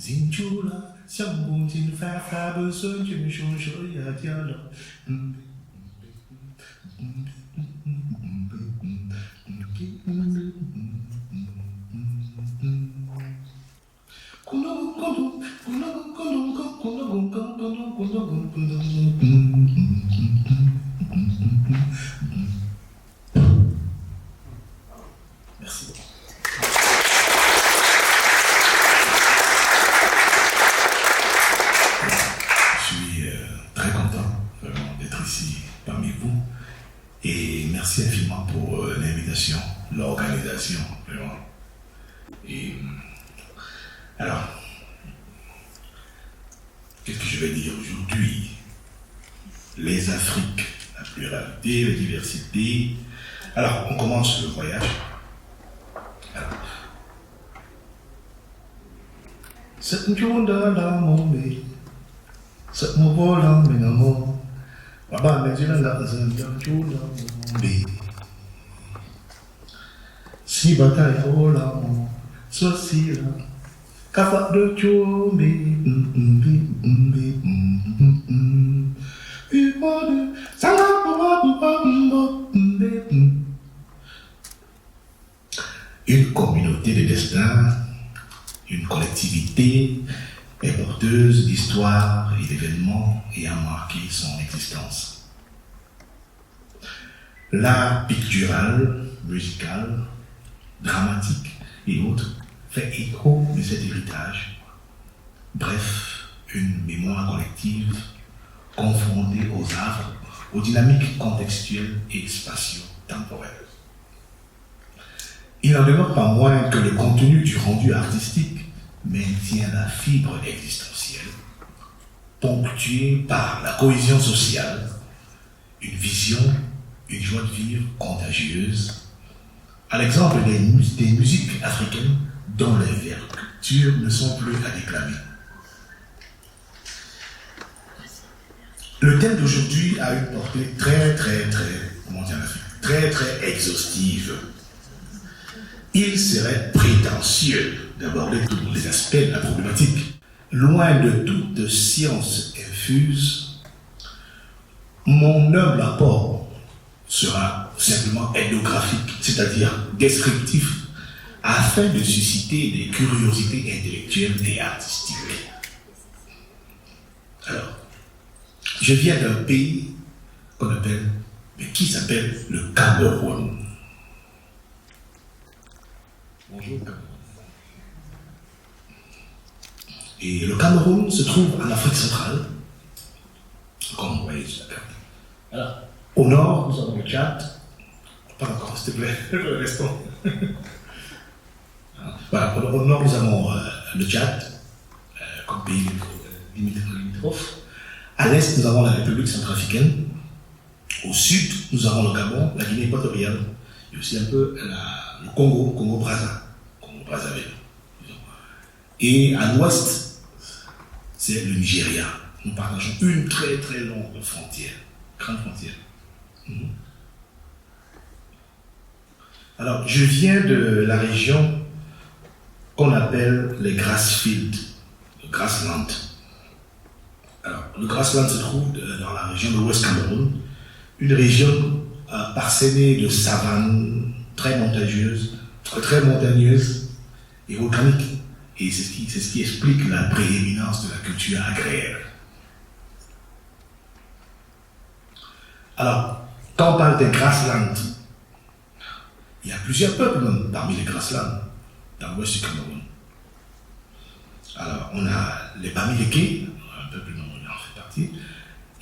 Zinchula, Xiangong Jin Fa Fa Bu Sun Jun Shun Shu Ya Jia Le. Merci. Très content vraiment d'être ici parmi vous et merci infiniment pour l'invitation, l'organisation vraiment. Et alors, qu'est-ce que je vais dire aujourd'hui? Les Afriques, la pluralité, la diversité. Alors, on commence le voyage. Alors, Sat mo bolang minamo, baba medina la zanjang chula mbe. Si batay olamo, so sila, kafa de chumbe, Umade, une communauté de destin, une collectivité est porteuse d'histoires et d'événements ayant marqué son existence. L'art pictural, musical, dramatique et autres fait écho de cet héritage. Bref, une mémoire collective confrontée aux arbres, aux dynamiques contextuelles et spatio-temporelles. Il n'en demeure pas moins que le contenu du rendu artistique maintient la fibre existentielle, ponctuée par la cohésion sociale, une vision, une joie de vivre contagieuse, à l'exemple des musiques africaines dont les vertures ne sont plus à déclamer. Le thème d'aujourd'hui a une portée très exhaustive. Il serait prétentieux d'aborder tous les aspects de la problématique. Loin de toute science infuse, mon humble apport sera simplement ethnographique, c'est-à-dire descriptif, afin de susciter des curiosités intellectuelles et artistiques. Alors, je viens d'un pays qu'on appelle, mais qui s'appelle le Cameroun. Bonjour Cameroun. Et le Cameroun se trouve en Afrique centrale, comme vous voyez sur la carte. Alors, au nord, nous avons le Tchad. Pas encore, s'il te plaît, restons. Voilà, au nord, nous avons le Tchad, comme pays limitrophe. À l'est, nous avons la République centrafricaine. Au sud, nous avons le Gabon, la Guinée équatoriale, et aussi un peu le Congo-Brazzaville. Et à l'ouest, c'est le Nigeria. Nous partageons une très longue frontière, grande frontière. Alors, je viens de la région qu'on appelle les Grassfields, le Grassland. Alors, le Grassland se trouve dans la région de l'Ouest Cameroun, une région parsemée de savanes très montagneuse et volcanique. Et c'est ce qui explique la prééminence de la culture agraire. Alors, quand on parle des Grasslands, il y a plusieurs peuples parmi les Grasslands, dans l'ouest du Cameroun. Alors, on a les Bamileke, un peuple dont on en fait partie,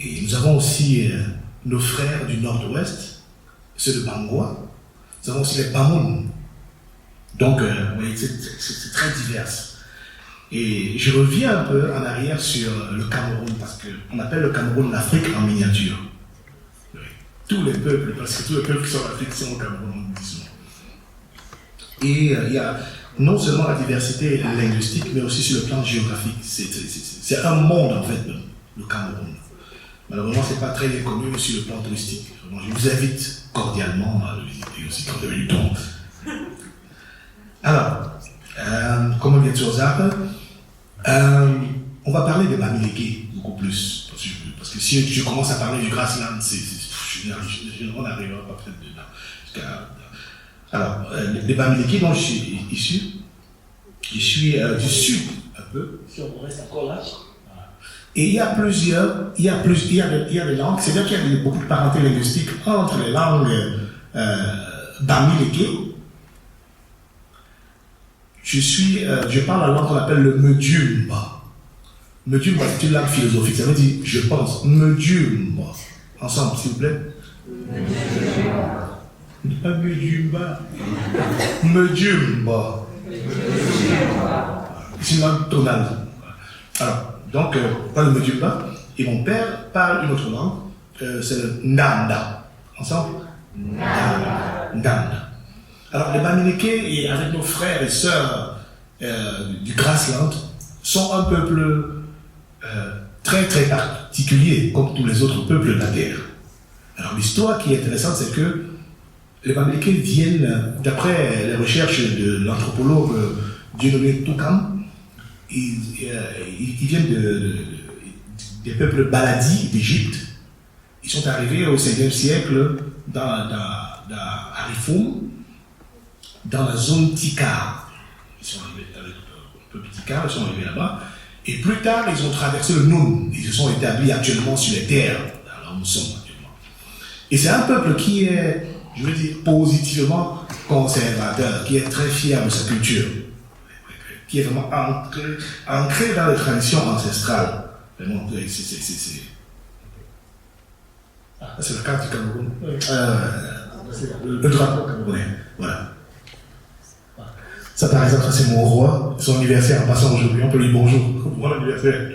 et nous avons aussi nos frères du nord-ouest, ceux de Bangoua. Nous avons aussi les Bamoun. Donc, vous voyez, c'est très divers. Et je reviens un peu en arrière sur le Cameroun, parce qu'on appelle le Cameroun l'Afrique en miniature. Oui. Tous les peuples, parce que tous les peuples qui sont en Afrique sont au Cameroun, disons. Et il y a non seulement la diversité linguistique, mais aussi sur le plan géographique. C'est un monde, en fait, le Cameroun. Malheureusement, ce n'est pas très bien connu sur le plan touristique. Donc, je vous invite cordialement à le visiter aussi quand vous avez du temps. Alors, comme on vient de Zap, on va parler de Bamileke beaucoup plus. Parce que si je commence à parler du Grassland, on n'arrivera pas peut-être dedans. Alors, les Bamileke dont je suis issu, je suis du sud un peu, si on reste encore là. Et il y a des langues, c'est-à-dire qu'il y a beaucoup de parenté linguistique entre les langues Bamileke. Je parle la langue qu'on appelle le Medjumba. Medjumba, c'est une langue philosophique, ça veut dire je pense. Medjumba. Ensemble, s'il vous plaît. Pas Medjumba. Medjumba. C'est une langue tonale. Alors, donc, pas le Medjumba. Et mon père parle une autre langue, c'est le Ndanda. Ensemble? Ndanda. Alors, les Bamileke, et avec nos frères et sœurs du Grassland, sont un peuple très très particulier, comme tous les autres peuples de la terre. Alors, l'histoire qui est intéressante, c'est que les Bamileke viennent, d'après les recherches de l'anthropologue Dieudonné Toukam, ils viennent des peuples baladis d'Égypte. Ils sont arrivés au 5e siècle à Rifoum, dans la zone Tikar. Ils sont arrivés avec le peuple Tikar, ils sont arrivés là-bas. Et plus tard, ils ont traversé le Noun. Ils se sont établis actuellement sur les terres, là où nous sommes actuellement. Et c'est un peuple qui est, je veux dire, positivement conservateur, qui est très fier de sa culture, qui est vraiment ancré dans les traditions ancestrales. Vraiment, c'est la carte du Cameroun. Le drapeau camerounais. Voilà. Ça, par exemple, ça, c'est mon roi. Son anniversaire en passant aujourd'hui. On peut lui dire bonjour. Bon anniversaire.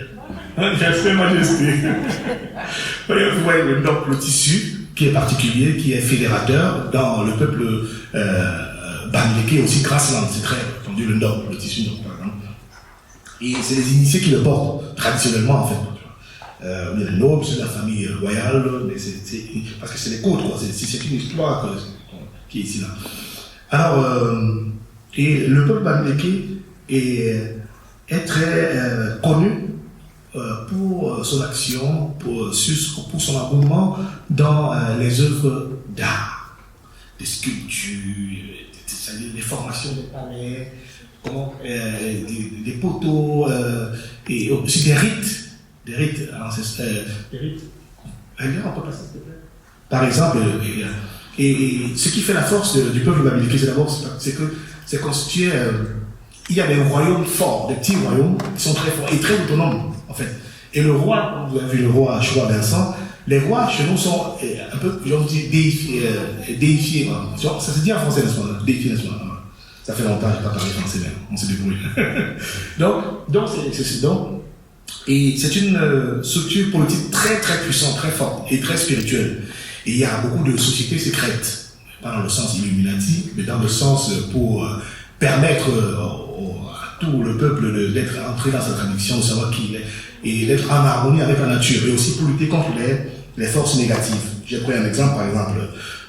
Anniversaire, majesté. Vous voyez donc le tissu qui est particulier, qui est fédérateur dans le peuple Bamileke, aussi Grassland. C'est très entendu le Ndop, le tissu Ndop, par exemple. Et c'est les initiés qui le portent, traditionnellement, en fait. On est le noble, c'est la famille royale, mais parce que c'est les côtes, quoi. C'est une histoire qui est ici, là. Alors, et le peuple Bamileke est très connu pour son action, pour son engouement dans les œuvres d'art, des sculptures, des formations des palais, des poteaux, et aussi des rites ancestrales. On peut passer, s'il te plaît. Par exemple, et ce qui fait la force du peuple Bamileke, c'est d'abord que c'est constitué. Il y a des royaumes forts, des petits royaumes qui sont très forts et très autonomes, en fait. Et le roi, vous avez vu le roi Choua Vincent, les rois chez nous sont un peu, je dis, déifiés. Ça se dit en français, n'est-ce pas? Déifiés, n'est-ce pas? Ça fait longtemps que je n'ai pas parlé français, mais on s'est débrouillé. Et c'est une structure politique très très puissante, très forte et très spirituelle. Et il y a beaucoup de sociétés secrètes, pas dans le sens Illuminati, mais dans le sens pour permettre à tout le peuple d'être entré dans sa tradition, de savoir qui il est, et d'être en harmonie avec la nature, et aussi pour lutter contre les forces négatives. J'ai pris un exemple, par exemple,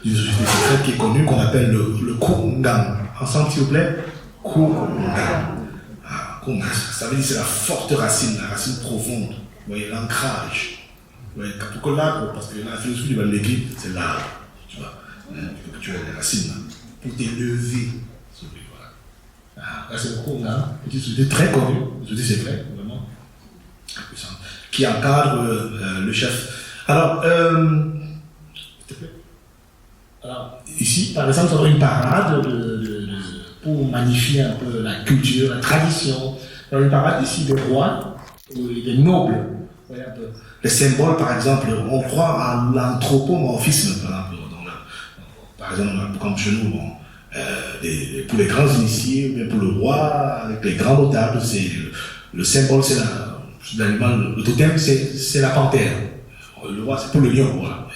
d'une société secrète qui est connue, qu'on appelle le Kungan. Ensemble, s'il vous plaît. Kungan. Ça veut dire que c'est la forte racine, la racine profonde. Vous voyez, l'ancrage. Vous voyez, parce que la philosophie du Bamileke, c'est l'arbre. Tu vois, il faut que tu aies les racines là, pour t'élever. Là, c'est le Kungan, une société très connue, une société secrète, vraiment, qui encadre le chef. Alors, s'il te plaît. Alors, ici, par exemple, ça va une parade pour magnifier un peu la culture, la tradition. Dans une parade ici des rois, des nobles. Les symboles, par exemple, on croit à l'anthropomorphisme, par exemple, comme chez nous, pour les grands initiés, mais pour le roi, avec les grands notables, le symbole, c'est l'animal, le totem, c'est la panthère. Le roi, c'est pour le lion, voilà.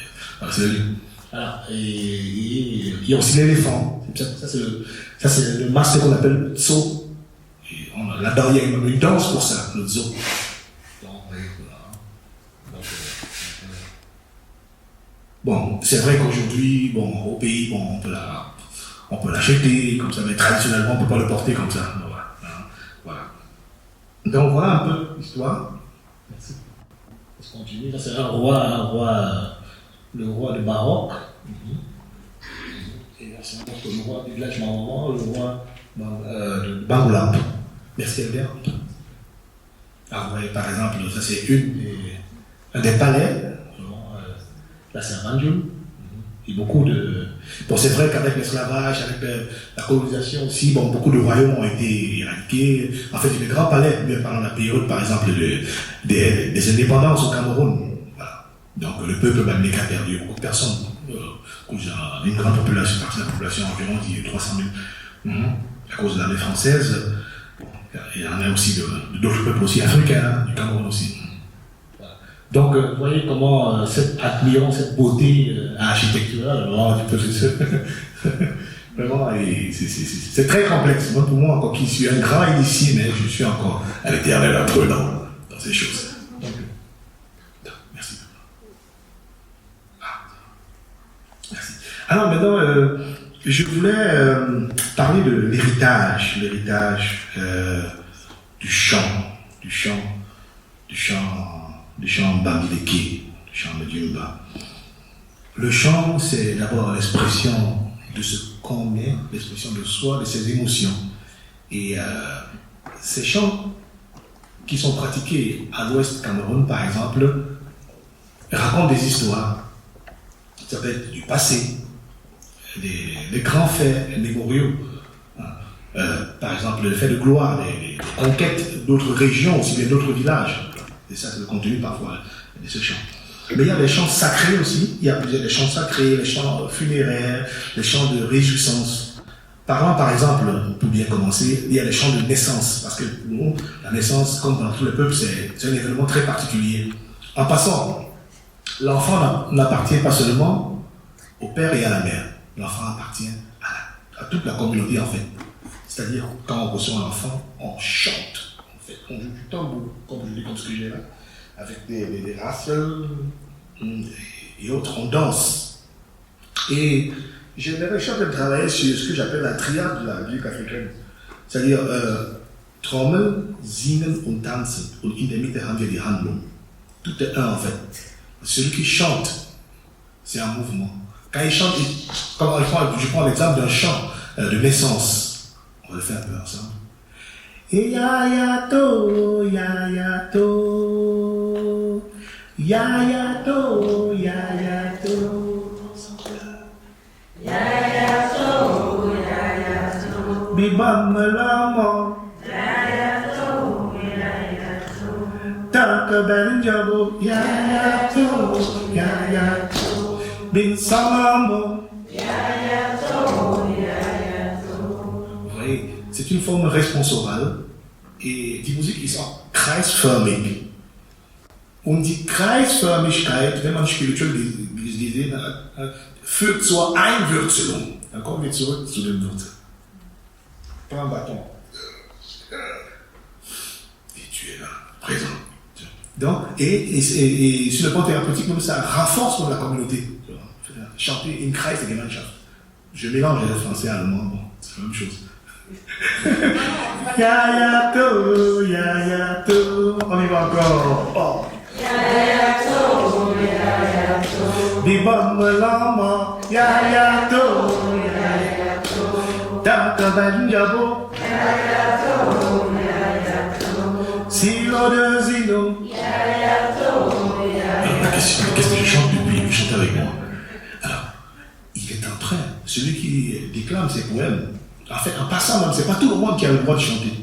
C'est le lion. Voilà. Et il y a aussi l'éléphant. Ça, c'est le masque qu'on appelle Tso. Là-dedans, il y a une danse pour ça, le Tso. Bon, c'est vrai qu'aujourd'hui, bon, au pays, bon, on peut l'acheter comme ça, mais traditionnellement, on ne peut pas le porter comme ça. Voilà. Hein, voilà. Donc voilà un peu l'histoire. Merci. On continue. Là, c'est le roi du Maroc. Et là, c'est le roi du village Maroc, le roi de Bangoula. Merci Albert. Ah, vous voyez, par exemple, ça c'est un des palais. Là, c'est un Banjul. Il y a beaucoup de. Bon, c'est vrai qu'avec l'esclavage, avec la colonisation aussi, bon, beaucoup de royaumes ont été éradiqués. En fait, il y a des grands palais, même pendant la période, par exemple, des indépendances au Cameroun. Voilà. Donc, le peuple malien a perdu beaucoup de personnes. Une grande population, partie de la population environ 300 000. À cause de l'armée française. Il y en a aussi d'autres peuples aussi africains, du Cameroun aussi. Donc, vous voyez comment admirant cette beauté architecturale, vraiment, c'est très complexe. Moi, pour moi, encore qui suis un grand initié, mais je suis encore à l'éternel apprenant dans ces choses. Merci. Merci. Alors maintenant, je voulais parler de l'héritage du chant Bamileke, du chant de Diumba. Le chant, c'est d'abord l'expression de ce qu'on est, l'expression de soi, de ses émotions. Et ces chants qui sont pratiqués à l'ouest Cameroun, par exemple, racontent des histoires. Ça peut être du passé, des grands faits mémoriaux. Par exemple, le fait de gloire, les conquêtes d'autres régions, aussi bien d'autres villages. Et ça, c'est le contenu parfois de ces chants. Mais il y a des chants sacrés aussi. Il y a des chants sacrés, les chants funéraires, les chants de réjouissance. Parlant, par exemple, pour bien commencer, il y a les chants de naissance. Parce que pour nous, la naissance, comme dans tous les peuples, c'est un événement très particulier. En passant, l'enfant n'appartient pas seulement au père et à la mère. L'enfant appartient à toute la communauté, en fait. C'est-à-dire, quand on reçoit un enfant, on chante. En fait, on joue du tambour, comme je dis, comme ce que j'ai là, avec des racels et autres, on danse. Et j'aimerais de travailler sur ce que j'appelle la triade de la musique africaine. C'est-à-dire, Trommel, Zinen und Tanzen, und in der Mitte haben wir die Handlung. Tout est un, en fait. Celui qui chante, c'est un mouvement. Quand il chante, je prends l'exemple d'un chant de naissance. On va le faire un peu ensemble. Ya ya to, ya ya to, ya ya to, ya ya to, ya ya to, ya ya to, bibam lama, ya ya to, taka benjabo, ya ya to, bin salamo, ya to. C'est une forme responsorale et die Musik ist auch kreisförmig. Und die Kreisförmigkeit, wenn man spirituell gesehen hat, führt zur Einwürzelung. Dann kommen wir zurück zu den Wurzeln. Prends un bâton. Et tu es là, présent. Donc, et sur le plan thérapeutique, ça renforce la communauté. Chanter une Kreisgemeinschaft. Je mélange les français et allemand, bon, c'est la même chose. Ya ya to, ya ya to. On y va encore. Oh. Ya ya to, ya ya to. Bibam lama, ya ya to, ya ya to. Taka banjabo, ya ya to, ya ya to. Silo de zino, ya ya to, ya ya to. Qu'est-ce que je chante depuis? Vous chantez avec moi. Alors, il est en train, celui qui déclame ses poèmes. En fait, en passant même, c'est pas tout le monde qui a le droit de chanter.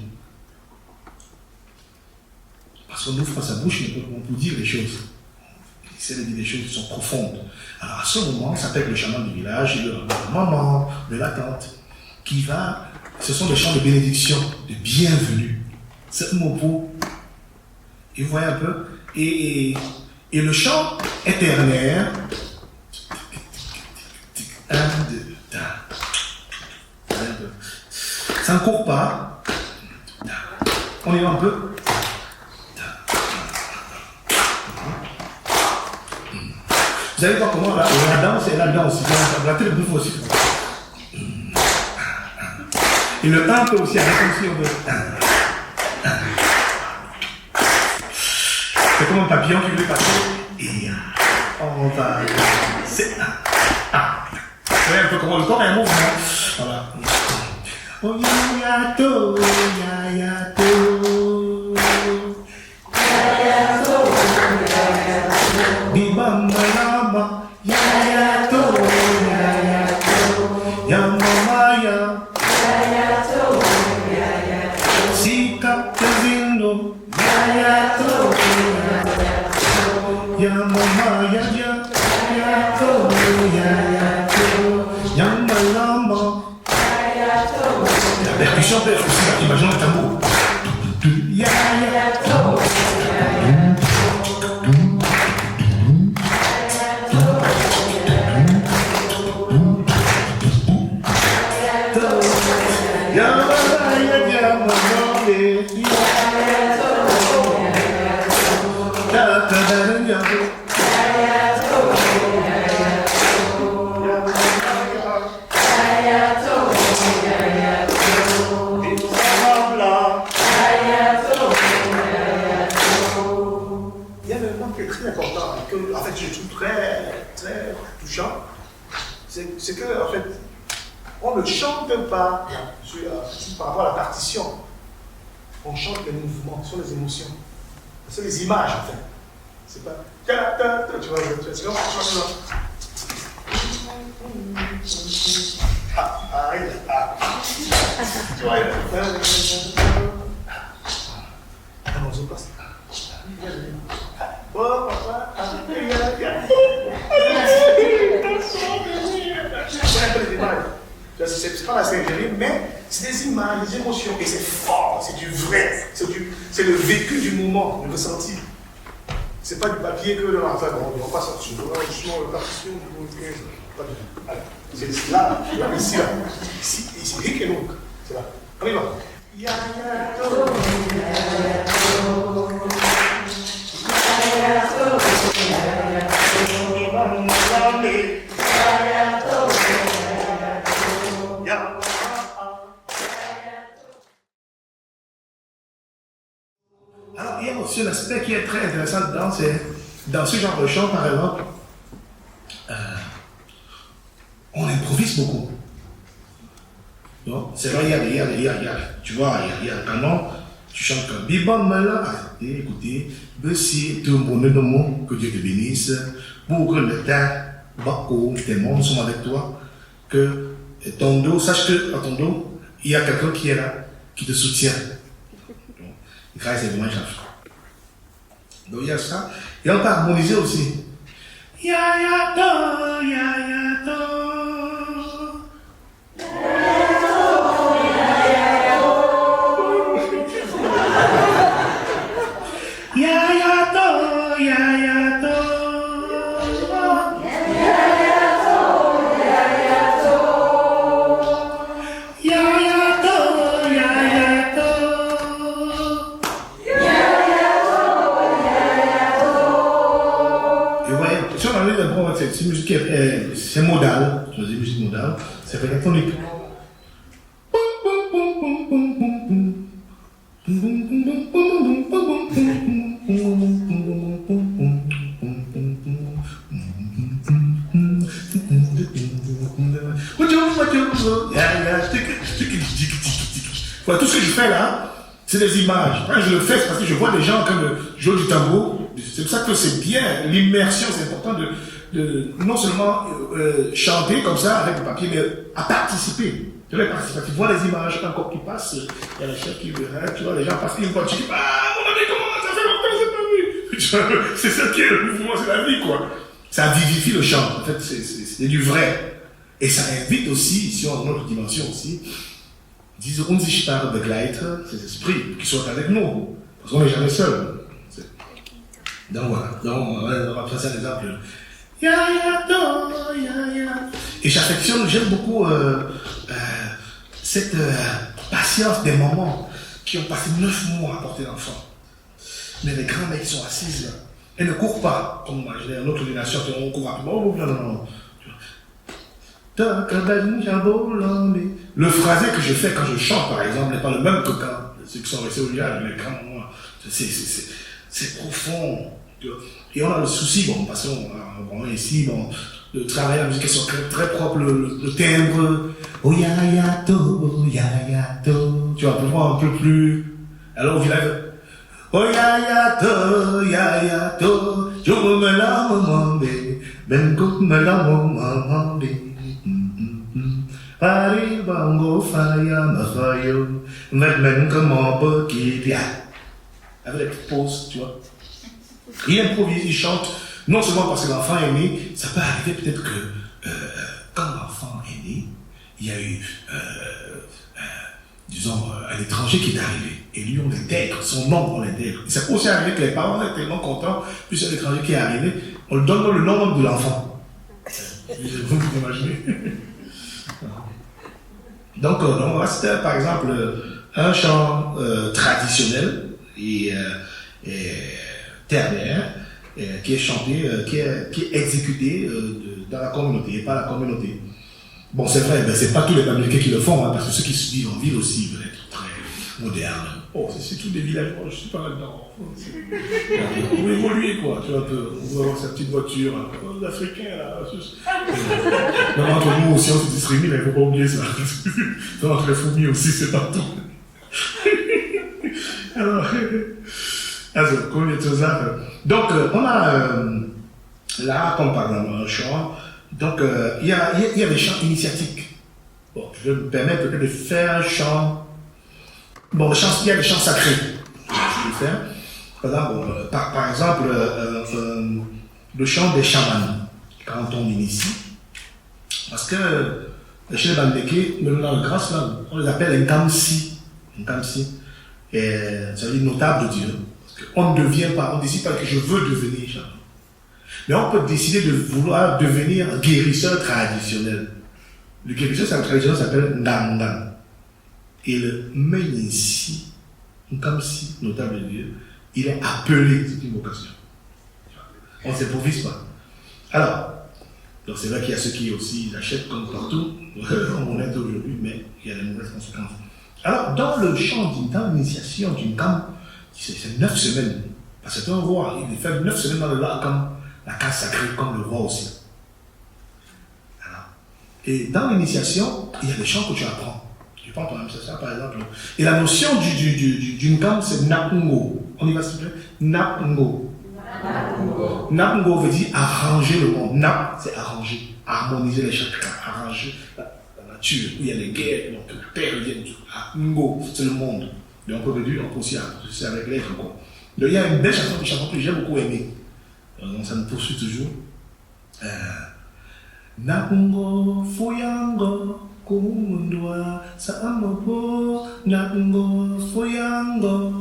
Parce qu'on ouvre sa bouche, mais on peut dire les choses. Il essaie de dire des choses qui sont profondes. Alors à ce moment, ça peut être le chaman du village, et le maman, de la tante, qui va. Ce sont des chants de bénédiction, de bienvenue. C'est un mot beau. Et vous voyez un peu. Et le chant est ternaire. Un, deux, ça ne court pas. On y va un peu. Vous allez voir comment la danse est là-dedans aussi. Gratter le bouffe aussi. Et le 1 peut aussi arrêter aussi on veut. C'est comme un papillon qui veut passer. Et on va. C'est. Vous voyez un peu comment le corps est un mouvement. Voilà. Oh yayato, yayato. Yayato, yayato. Bibambalama, yayato, yayato. Yamamaya, yayato, yayato. Sika Kazino, yayato, yayato. Yamamaya, yayato, yayato. Yamalama. La percussion peut être aussi, imaginons le tambour. C'est que, en fait, on ne chante pas par rapport à la partition. On chante les mouvements, sur les émotions. C'est les images, en fait. C'est pas. Tu vois, c'est comme ça. Tu vois, on se passe. C'est pas la Saint-Géry, mais c'est des images, des émotions, et c'est fort, c'est du vrai, c'est le vécu du moment, le ressenti. C'est pas du papier que le matin, on va pas sortir, justement, le partition, pas du tout. C'est là, ici, là. Ici, Rick et donc, c'est là. On y va. Alors, il y a aussi un aspect qui est très intéressant dedans, c'est dans ce genre de chant, par exemple, on improvise beaucoup. C'est vrai, tu vois, il y a un canon, tu chantes comme Bibam Mala, écoutez, Bessie, tout le monde, que Dieu te bénisse, pour que le terre, Bako, tes mondes sont avec toi, que ton dos, sache que dans ton dos, il y a quelqu'un qui est là, qui te soutient. Grâce à vraiment chanson. Donc il y a ça. Et on peut harmoniser aussi. Yayato, yayato. Yayato, yayato. C'est une musique, c'est modal, c'est une musique modale, c'est péntatonique. Voilà, tout ce que je fais là, c'est des images. Quand je le fais, c'est parce que je vois des gens comme jouer du tambour. C'est pour ça que c'est bien, l'immersion, c'est important de non seulement chanter comme ça avec le papier, mais à participer. Tu vois les images, un corps qui passe, il y a le chef qui verra, tu vois les gens passent, ils vont dire, ah mon ami, comment ça fait longtemps que je n'ai pas vu. C'est ça qui est le mouvement, c'est la vie, quoi. Ça vivifie le chant, en fait, c'est du vrai. Et ça invite aussi, ici en autre dimension aussi, disons, unsichtbare Begleiter, ces esprits qui sont avec nous, parce qu'on n'est jamais seul. Donc voilà, on va passer un exemple. Et j'affectionne, j'aime beaucoup cette patience des mamans qui ont passé 9 mois à porter l'enfant. Mais les grands mecs sont assis là. Elle ne court pas, comme notre nation, on court rapidement. Oh, non, non, non. Le phrasé que je fais quand je chante, par exemple, n'est pas le même que quand ceux qui sont restés au village, les grands moments. C'est profond. Et on a le souci, bon, parce qu'on est ici, bon, de travailler la musique, elles sont très propres, le timbre. Oh ya ya to, tu vas pouvoir un peu plus. Alors au village, oh ya to, je me la demande, ben go me la demande. Paris bango faya ma fayo, même comment pas qui vient. Avec les petites pauses, tu vois. Il improvise, il chante, non seulement parce que l'enfant est né, ça peut arriver peut-être que quand l'enfant est né, il y a eu, disons, un étranger qui est arrivé, et lui on l'intègre, son nom on l'intègre. Ça peut aussi arriver que les parents étaient tellement contents, puis c'est l'étranger qui est arrivé, on lui donne le nom de l'enfant. Vous vous imaginez. Donc voilà, c'était par exemple un chant traditionnel et ternaire qui est chanté, qui est exécuté dans la communauté et pas la communauté. Bon, c'est vrai, mais c'est pas tous les Américains qui le font, hein, parce que ceux qui vivent en ville aussi veulent être très modernes. Oh, c'est tous des villages, je suis pas là-dedans. On peut évoluer, quoi, tu vois, on va avoir sa petite voiture, hein. L'Africain, là, non, entre nous aussi, on se discrimine, il ne faut pas oublier ça. Entre les fourmis aussi, c'est partout. Alors, comme les choses là. Donc, on a là, comme par exemple un chant, donc il y a des chants initiatiques. Bon, je vais me permettre peut-être de faire un chant. Bon, il y a des chants sacrés. Je vais faire. Voilà, bon, par exemple, le chant des chamans, quand on initie. Parce que chez les Bandeke, même dans le grâce, là, on les appelle un kamsi. Un kamsi. Et ça veut dire notable de Dieu. On ne devient pas, on ne décide pas que je veux devenir chaman. Mais on peut décider de vouloir devenir guérisseur traditionnel. Le guérisseur traditionnel s'appelle Ndangan. Et le Menissi, comme si, notable de Dieu, il est appelé, c'est une vocation. On ne s'improvise pas. Alors, donc c'est vrai qu'il y a ceux qui aussi achètent comme partout, comme on est aujourd'hui, mais il y a des mauvaises conséquences. Alors, dans le chant d'initiation d'une gamme, c'est 9 semaines. Parce que on voit, il fait 9 semaines dans le lac comme la case sacrée, comme le roi aussi. Alors, et dans l'initiation, il y a des chants que tu apprends. Tu prends ton ça par exemple. Et la notion d'une gamme, c'est Napungo. On y va s'il vous plaît. Napungo. Napungo veut dire arranger le monde. Nap, c'est arranger, harmoniser les chakras, arranger la nature, où il y a les guerres, donc la terre vient tout. Ngo, c'est le monde. Donc on peut dire, on peut aussi associer avec l'être. Donc il y a une belle chanson que j'ai beaucoup aimée. Donc ça me poursuit toujours. Napungo, Foyango, Kumundwa, Saamopo, Napungo, Foyango.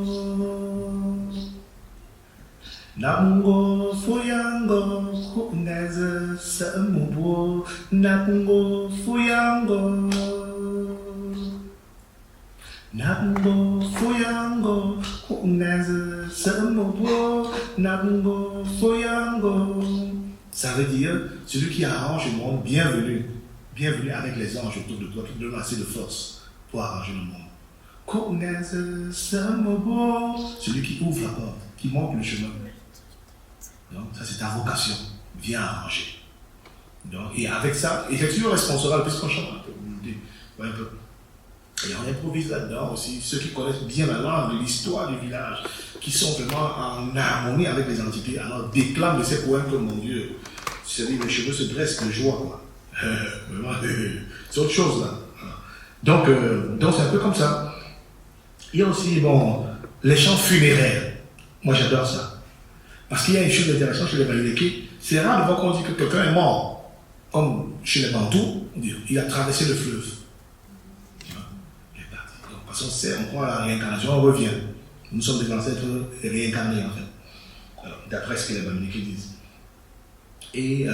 Napungo, Foyango, Kuneze, Saamopo, Napungo, Foyango. Napungo, Foyango, Kuneze, Saamopo, Napungo, Foyango. Ça veut dire, celui qui arrange le monde, bienvenue. Bienvenue avec les anges autour de toi qui te donnent assez de force pour arranger le monde. Kuneze, Saamopo, celui qui ouvre la porte, qui montre le chemin. Donc, ça c'est ta vocation. Viens arranger. Donc, et avec ça, et c'est toujours responsable, puisqu'on chante un peu. Et on improvise là-dedans aussi, ceux qui connaissent bien la langue, l'histoire du village, qui sont vraiment en harmonie avec les entités, alors déclament de ces poèmes comme mon Dieu. C'est-à-dire les cheveux se dressent de joie, quoi. Vraiment, c'est autre chose là. Donc c'est un peu comme ça. Il y a aussi, bon, les chants funéraires. Moi j'adore ça. Parce qu'il y a une chose intéressante chez les Balineke, c'est rare de voir qu'on dit que quelqu'un est mort. Comme chez les Bantous, il a traversé le fleuve. Parce qu'on sait, on croit à la réincarnation, on revient. Nous sommes des ancêtres réincarnés en fait. D'après ce que les Balineke disent. Et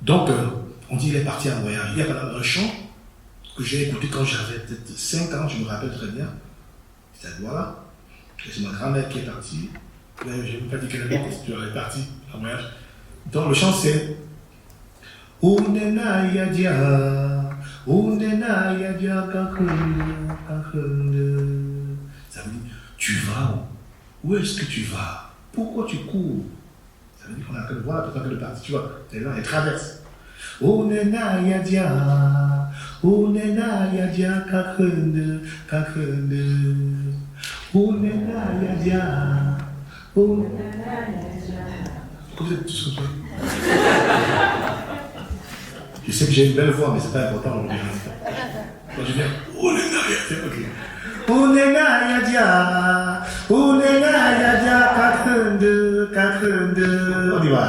donc, on dit qu'il est parti en voyage. Il y a quand même un chant que j'ai écouté quand j'avais peut-être 5 ans, je me rappelle très bien. C'est à Douala. Et c'est ma grand-mère qui est partie. Je n'ai même pas dit quelle langue, tu es parti en voyage. Donc le chant c'est Unena Yadia, Unena Yadia Kakunde, Kakunde. Ça veut dire, tu vas où? Où est-ce que tu vas? Pourquoi tu cours? Ça veut dire qu'on a que le voir, tu n'as que le parti, tu vois. Et là, il traverse. Unena Yadia, Unena Yadia Kakunde, Kakunde. Unena Yadia, Unena Yadia. Pourquoi vous êtes tous comme ça? Je sais que j'ai une belle voix, mais c'est pas important aujourd'hui. Quand je viens, Unena Yadia, ok. Unena Yadia, Unena Yadia Kakunde, Kakunde. On y va.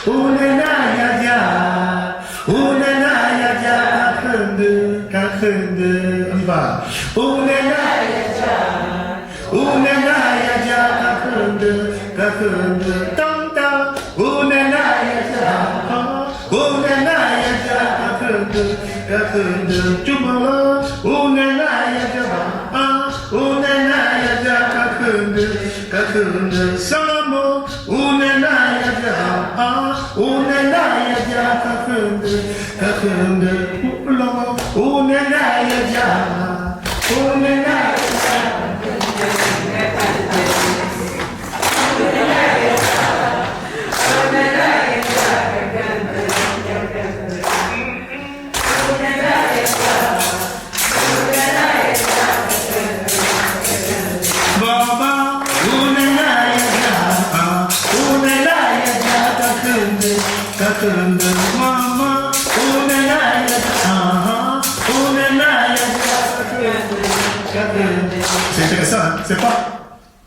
Unena Yadia, Unena Yadia Kakunde, Kakunde. On y va. Unena Yadia, Unena Yadia Kakunde, Kakunde. Tam tam. Unena Yadia, Unena Yadia Kakunde, Kakunde. Tumala. Unena Yadia, Unena Yadia Kakunde, Kakunde. Salamo. Unena Yadia, Unena Yadia Kakunde, Kakunde. Ulama. Unena Yadia, Unena Yadia. Baba, Unena Yadia, Unena Yadia Kakunde, Kakunde. Mama, Unena Yadia, Unena Yadia Kakunde, Kakunde. C'est intéressant, hein? C'est pas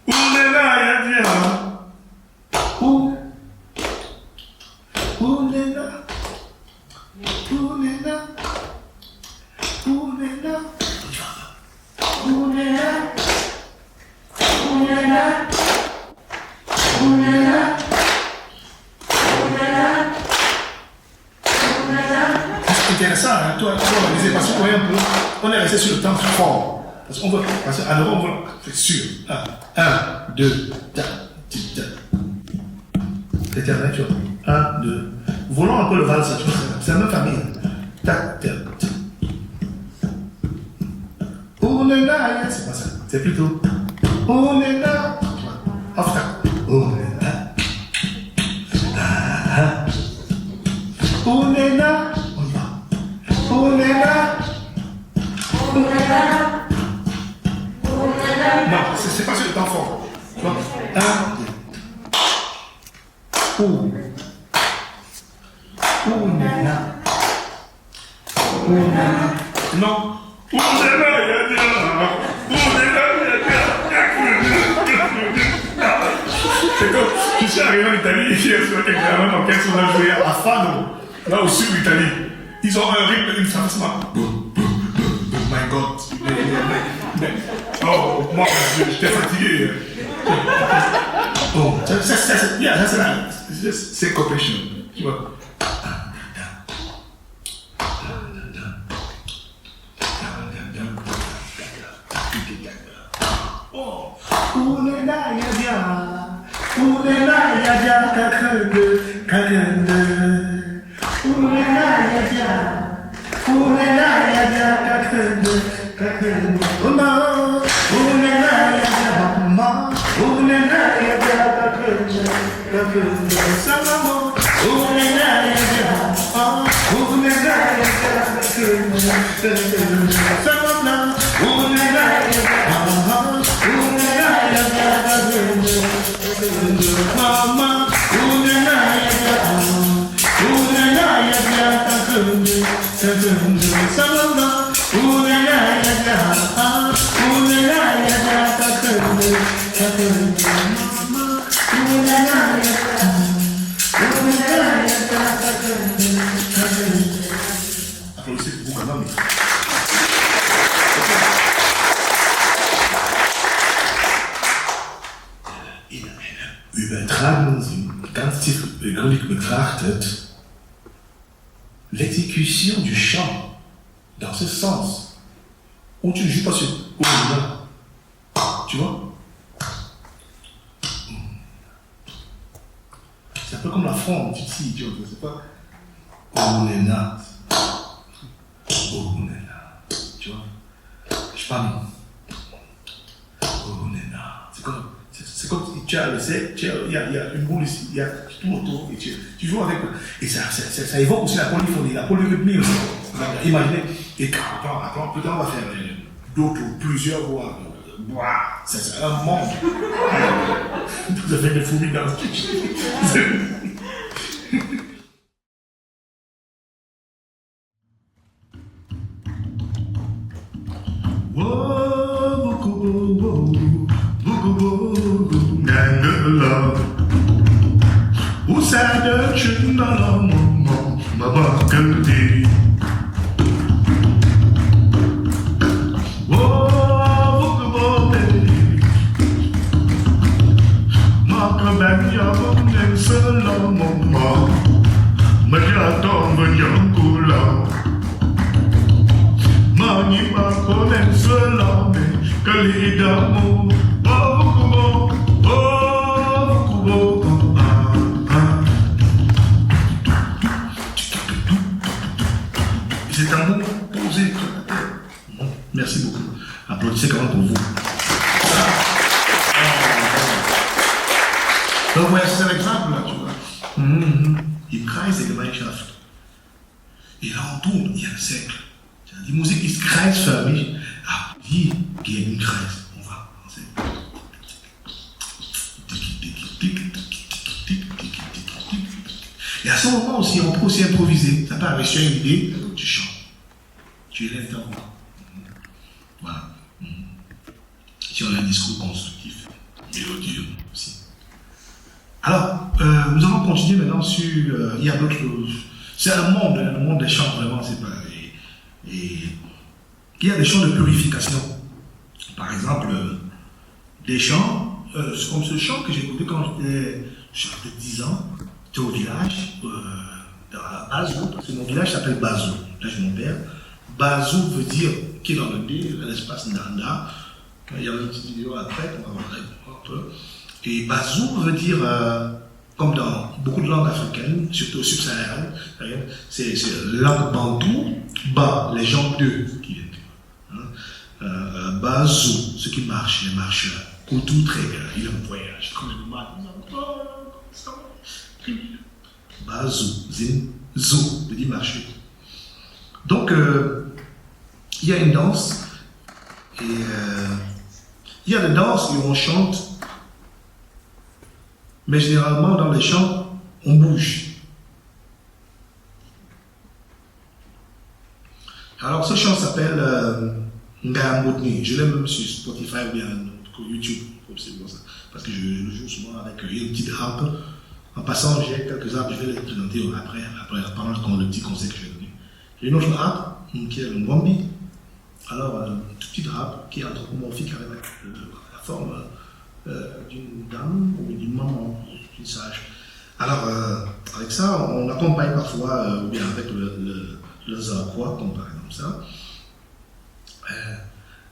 Unena Yadia. Unena, Unena, Unena, Unena, Unena, Unena, Unena. C'est intéressant, hein? Toi, on disait, parce qu'on est un peu, on est resté sur le temps fort. Parce qu'en Europe, on va faire sûr. 1, 2, ta, ta, ta. C'est terminé, tu vois. 1, 2. Volons un peu le valse, tu vois. C'est la même famille. Ta, ta, ta. Unena, c'est pas ça. C'est plutôt Unena. Enfin, Unena. Unena. On y va. Unena. Unena. Non, c'est pas sur le temps fort. Tu vois. 1, 2. Unena. Unena. Non. Unena Yadia. Unena Yadia. C'est comme, je suis arrivé en Italie, hier soir, quelqu'un dans lequel on a joué à Fano, là au sud de l'Italie. Ils ont un rythme, une façon. My God. Oh, moi, j'étais fatigué. Oh, c'est compassion. Tu vois. Oh, Unena Yadia, Unena Yadia Kakunde, Kakunde. Unena Yadia, Unena Yadia Kakunde, Kakunde. Uma, Unena Yadia, Mama, Unena Yadia Kakunde, Kakunde. Salamo, Unena Yadia, Unena Yadia Kakunde, Kakunde. Salamo, Unena Yadia, Unena Yadia Kakunde, Kakunde. Mama, Unena Yadia, Unena Yadia Kakunde, Kakunde. Salamo, Unena Yadia, Unena Yadia Kakunde, Kakunde. Mama, Unena Yadia, Unena Yadia Kakunde, Kakunde. Applaudissez pour vous quand même. Übertragen, ganz tiefgründig betrachtet, l'exécution du chant dans ce sens, où tu ne joues pas sur Unena, tu vois, comme la forme, ici, tu vois, c'est pas. Onena. Onena. Tu vois? Je parle. Onena. C'est comme tu as le sec, il y a une boule ici, il y a tout autour, et tu joues avec. Et ça évoque aussi la polyphonie, la polyrythmie aussi. Imaginez, et attends, plus tard on va faire d'autres, plusieurs voix. C'est un monde. Vous avez des fourmis dans ce kitchen. C'est un mot posé. Merci beaucoup. Applaudissez quand même pour vous. Donc voilà, c'est un exemple là, tu vois. Il kreise die Gemeinschaft. Et là, on tourne, il y a un cercle. Die Musik ist kreisförmig, aber wir gehen im Kreis. On va. Et à ce moment aussi, on peut aussi improviser. Ça peut arriver sur une idée, tu chantes. Tu élèves ta voix. Voilà. Si on a un discours constructif, mélodieux aussi. Alors, nous allons continuer maintenant sur. Il y a d'autres choses. C'est un monde, le monde des chants, vraiment, c'est pas. Et il y a des chants de purification. Par exemple, des chants, comme ce chant que j'ai écouté quand j'avais 10 ans, j'étais au village, à Bazou, parce que mon village s'appelle Bazou, là j'ai mon père. Bazou veut dire qui est dans le dé, l'espace Nanda. Il y a une petite vidéo après, on va voir un peu. Et Bazou veut dire, comme dans beaucoup de langues africaines, surtout subsahariennes, c'est langue bantou, ba, les gens d'eux qui viennent. Bazou, ce qui marche, les marcheurs. Koutou, très bien, il aime voyage, comme le mal. Bazou, zin, zo, veut dire marcher. Donc, il y a une danse, et il y a des danses où on chante, mais généralement dans les chants, on bouge. Alors ce chant s'appelle Ngamotni. Je l'ai même sur Spotify ou bien YouTube, parce que je le joue souvent avec une petite harpe. En passant, j'ai quelques harpes, je vais les présenter après pendant le petit conseil que je vais donner. J'ai une autre harpe qui est le Mwambi. Alors, une toute petite harpe qui est anthropomorphique avec la forme d'une dame ou d'une maman, d'une sage. Alors, avec ça, on accompagne parfois, ou bien avec le zakwa, comme par exemple ça.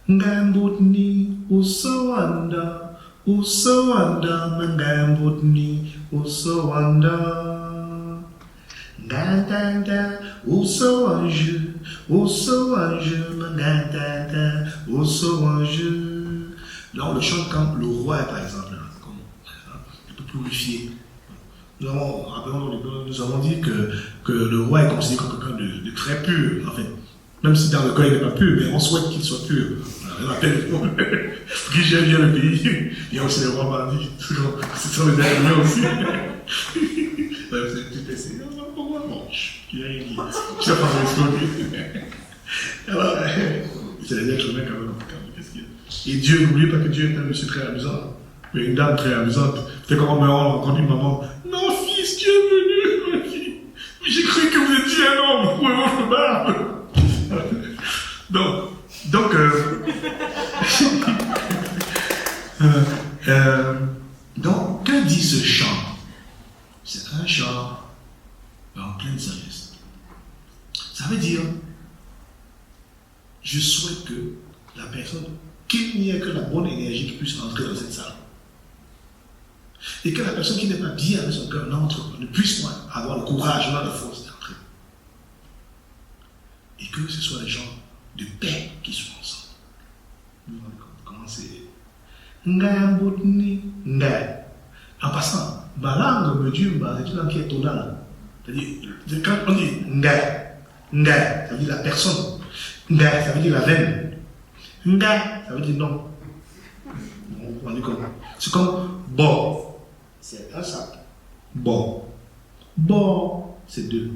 Ngambutni usawanda, usawanda, ngambutni usawanda. Ngandanda, usawanju, usawanju, ngandanda, usawanju. Là, on le chante quand le roi est, par exemple, il peut purifier. Nous avons dit que le roi est considéré comme quelqu'un de très pur, en fait. Même si dans le cas il n'est pas pur, mais on souhaite qu'il soit pur. On appelle qui gère bien le pays. Il y a aussi les rois bandits. Ce sont les animaux aussi. Vous avez tout essayé. Bon, il y a une guide. Je ne sais pas l'expliquer. Alors, c'est les êtres humains quand même. Qu'est-ce qu'il y a? Et Dieu, n'oubliez pas que Dieu est un monsieur très amusant. Mais une dame très amusante. C'est comme on rencontre une maman. Non, fils, Dieu est venu. Mais j'ai cru que vous étiez un homme. Où est votre barbe? Donc, que dit ce chant? C'est un chant en pleine sagesse. Ça veut dire, je souhaite que la personne, qu'il n'y ait que la bonne énergie qui puisse entrer dans cette salle. Et que la personne qui n'est pas bien avec son cœur n'entre, ne puisse pas avoir le courage, la force d'entrer. Et que ce soit les gens de paix qui sont ensemble. Vous vous rendez compte comment c'est. En passant, ma langue me dit, c'est une langue qui est tonale. C'est-à-dire, quand on dit ça veut dire la personne. Ça veut dire la veine. Ça veut dire non. Vous vous rendez compte? C'est comme bon. C'est un sac. Bon. Bon, c'est deux.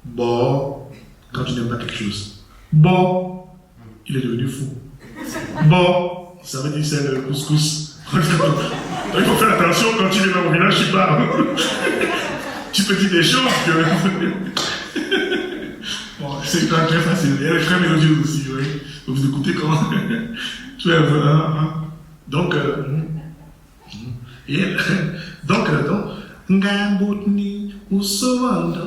Bon, quand tu n'aimes pas quelque chose. Bon, il est devenu fou. Bon, ça veut dire c'est le couscous. Il faut faire attention quand tu es dans mon village, je sais pas. Tu peux dire des choses que. Bon, c'est pas très facile. Elle est très mélodieuse aussi, oui. Vous écoutez comment. Tu es un peu. Donc, et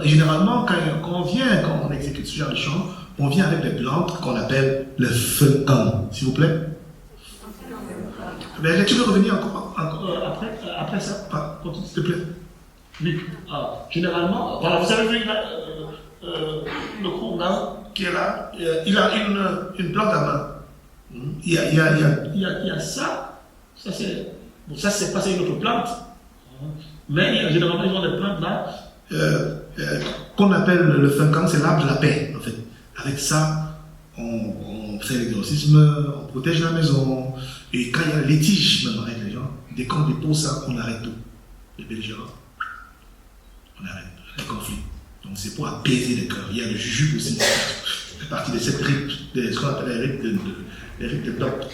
généralement, quand on vient, quand on exécute ce genre de chant, on vient avec des plantes qu'on appelle le feuilleton. S'il vous plaît. Mais tu peux revenir encore après ça. Continue, s'il te plaît. Oui. Généralement, voilà, vous avez vu le Konga qui est là, il a une plante à main. Il y a ça. Ça c'est pas une autre plante. Mais généralement, ils ont des plantes là qu'on appelle le feuilleton, c'est l'arbre de la paix, en fait. Avec ça, on fait l'exorcisme, on protège la maison. Et quand il y a les litiges, même avec les gens, dès qu'on dépose ça, on arrête tout. Les belligérants, on arrête les conflits. Donc c'est pour apaiser les cœurs. Il y a le jujube aussi. Ça fait partie de cette rite, ce qu'on appelle les rites de docte.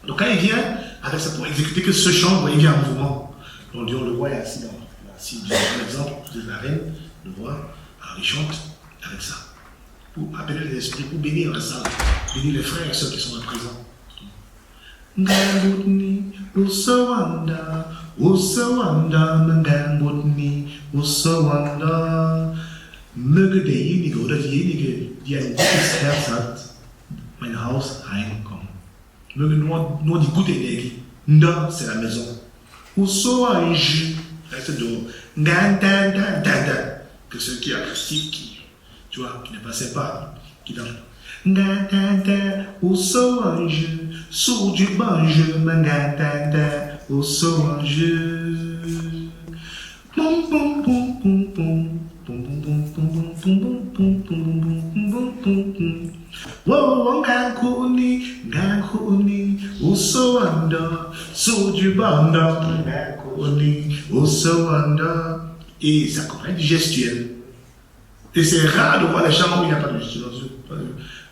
Donc quand il vient, avec ça pour exécuter que ce chant, il vient en mouvement. Donc on le voit assis par exemple, de la reine, le roi, alors il chante avec ça. Pour appeler les esprits, pour bénir la salle, bénir les frères et ceux qui sont là présents. Ngambutni, Usawanda, Mengambutni, Usawanda. Möge derjenige oder diejenige, die ein gutes Herz hat, mein Haus reinkommen. Möge nur die gute Energie. Nda, c'est la maison. Usawanji, reste dehors. Ngandandandanda, que ceux qui acoustiquent, qui, tu vois, qui ne passaient pas, qui dansent. Ngandanda, Usawanji, sous du banjo, Ngandanda, Usawanji. Pom pom pom pom pom. Wow, Gankuni, Usawanda, Sojubanda, Gankuni, Usawanda. Et ça accompagne du gestuel. Et c'est rare de voir les chants où il n'y a pas de gestuel.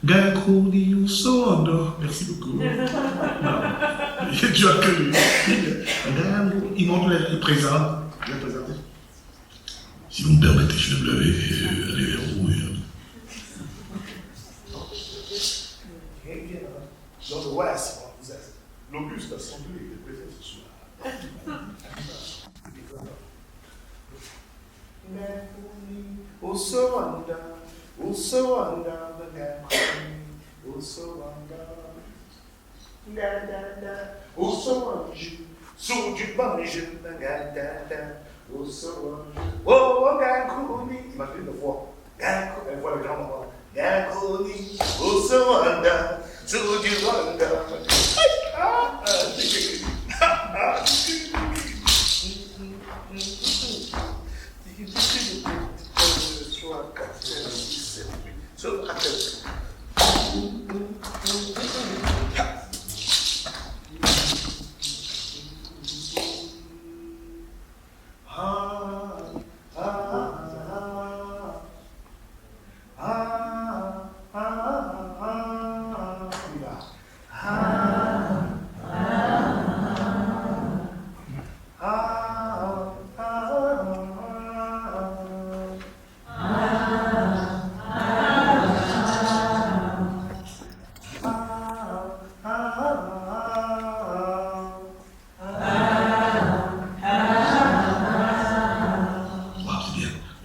Gankuni, Usawanda. Merci beaucoup. Tu as que il montre les présents. Si vous me permettez, je vais me lever, aller vers vous. Donc voilà, l'augustation de l'Église ce soir. Oh, Gankuni, il m'a fait une voix. Gankuni, elle voit le grand moment. Gankuni, Usawanda, Sujubanda.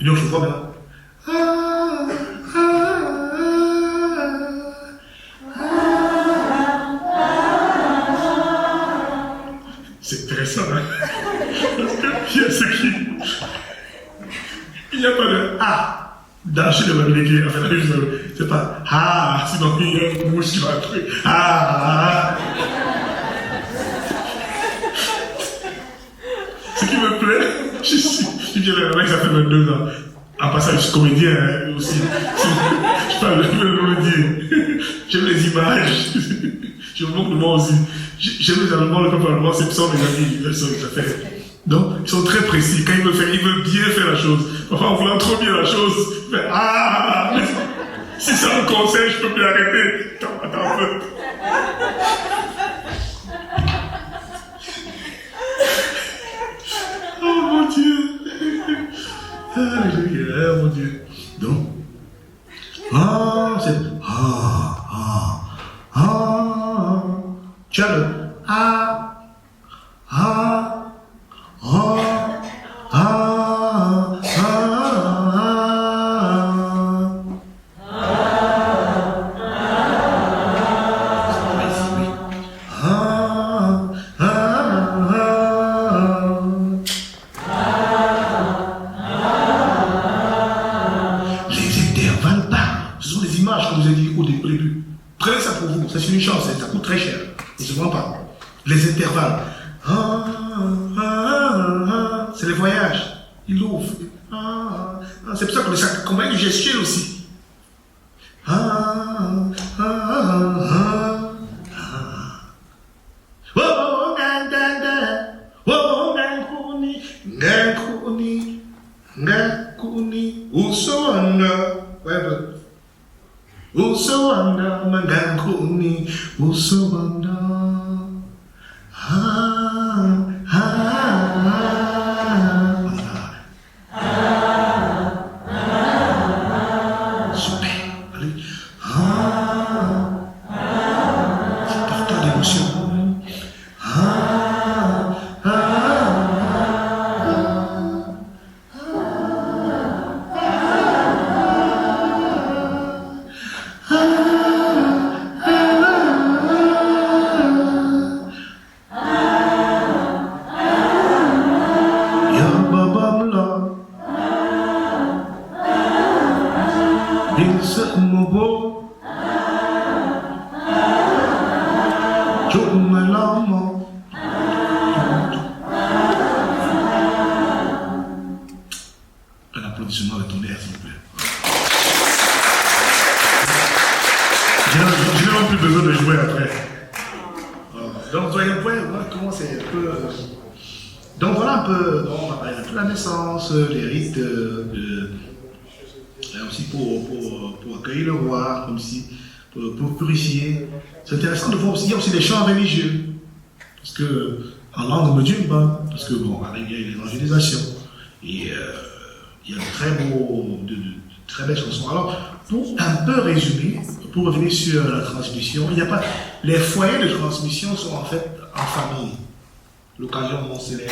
Donc je vois maintenant. C'est intéressant, hein? n'y a pas de ah dans chez les Américains, c'est pas ah, sinon il y a une mouche qui va entrer. Ah. Ce qui me plaît, je viens de mec, ça fait 22 ans. En passant, je suis comédien hein, aussi. Je parle de comédien. J'aime les images. Je me moque de moi aussi. J'aime les Allemands, le peuple allemand, c'est ça mes amis. Donc, ils sont très précis. Quand ils veulent bien faire la chose. Enfin, en voulant trop bien la chose, ils font ah, si ça me conseille, je peux plus arrêter. Attends un peu. Oh mon Dieu. Ah mon Dieu. Donc, ah, c'est tu as le c'est une chance, ça coûte très cher. Ne se vend pas. Les intervalles. C'est les voyages. Il ouvre. C'est pour ça que ça combien de gestuels aussi. Usawanda manganguni, usawanda. Super, allez. Porteur d'émotion. Un applaudissement de tonnerre, s'il vous plaît. Je n'ai même plus besoin de jouer après. Donc, voyez un point, comment c'est un peu. Donc, voilà un peu, on va parler un peu de la naissance, les rites, aussi pour accueillir le roi, comme si, pour purifier. C'est intéressant de voir aussi, il y a aussi des chants religieux. Parce que, en langue musulmane, parce que, bon, il y a l'évangélisation. Et il y a de très belles chansons. Alors, pour un peu résumer, pour revenir sur la transmission, il n'y a pas. Les foyers de transmission sont en fait en famille. L'occasion où on célèbre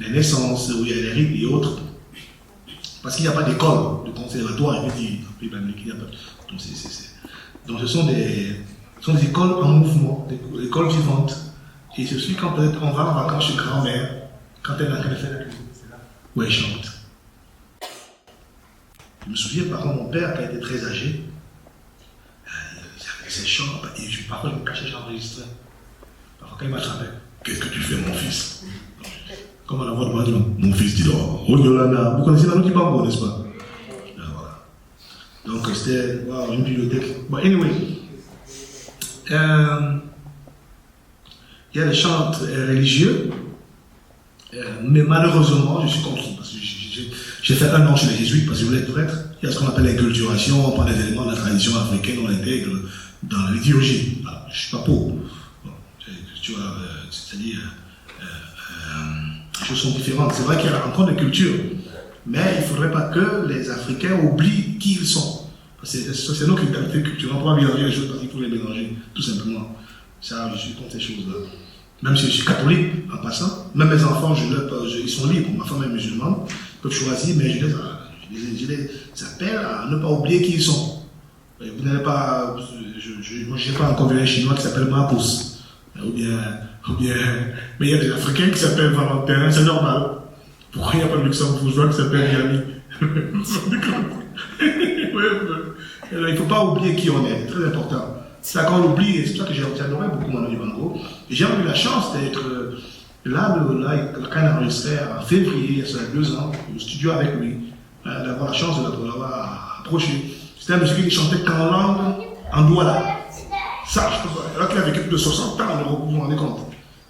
les naissances, où il y a les rites et autres. Parce qu'il n'y a pas d'école, de conservatoire, je veux dire, dans le pays biblique, il n'y a pas. Donc, ce sont des écoles en mouvement, des écoles vivantes. Et je suis quand peut-être on va en vacances chez grand-mère, quand elle est en train de faire la cuisine, c'est là où elle chante. Je me souviens, par contre, mon père, qui a été très âgé, il avait ses chants, et parfois je me cachais, j'enregistrais. Parfois, quand il m'attrapait, qu'est-ce que tu fais, mon fils? Comme à la voix de mon fils dit donc, oh Yolanda, vous connaissez la note du bambou, n'est-ce pas? Voilà. Donc, c'était une bibliothèque. Bon, anyway. Il y a des chants religieux, mais malheureusement, je suis contre, parce que j'ai fait un an chez les jésuites parce que je voulais être prêtre. Il y a ce qu'on appelle l'inculturation, on prend des éléments de la tradition africaine, on l'intègre dans la liturgie. Alors, je ne suis pas pour. Bon, tu vois, c'est-à-dire, les choses sont différentes. C'est vrai qu'il y a encore des cultures, mais il ne faudrait pas que les Africains oublient qui ils sont. Parce que c'est nos qualités culturelles, on ne peut pas mélanger les choses parce qu'il faut les mélanger, tout simplement. Ça, je suis contre ces choses-là. Même si je suis catholique, en passant, même mes enfants, ils sont libres. Ma femme est musulmane, ils peuvent choisir, mais je les appelle à ne pas oublier qui ils sont. Vous n'avez pas. Moi, je n'ai pas encore vu un Chinois qui s'appelle Marcus. Ou bien. Mais il y a des Africains qui s'appellent Valentin, c'est normal. Pourquoi il n'y a pas de Luxembourgeois qui s'appelle Yami? Il ne faut pas oublier qui on est, c'est très important. C'est ça qu'on oublie, et c'est pour ça que j'ai adoré beaucoup Manu Dibango. Et j'ai eu la chance d'être là, quand il a enregistré en février, il y a 2 ans, au studio avec lui, d'avoir la chance de l'avoir approché. C'était un monsieur qui chantait qu'en langue, en douala. Ça, je peux pas. Alors qu'il a vécu plus de 60 ans en Europe, vous vous rendez compte.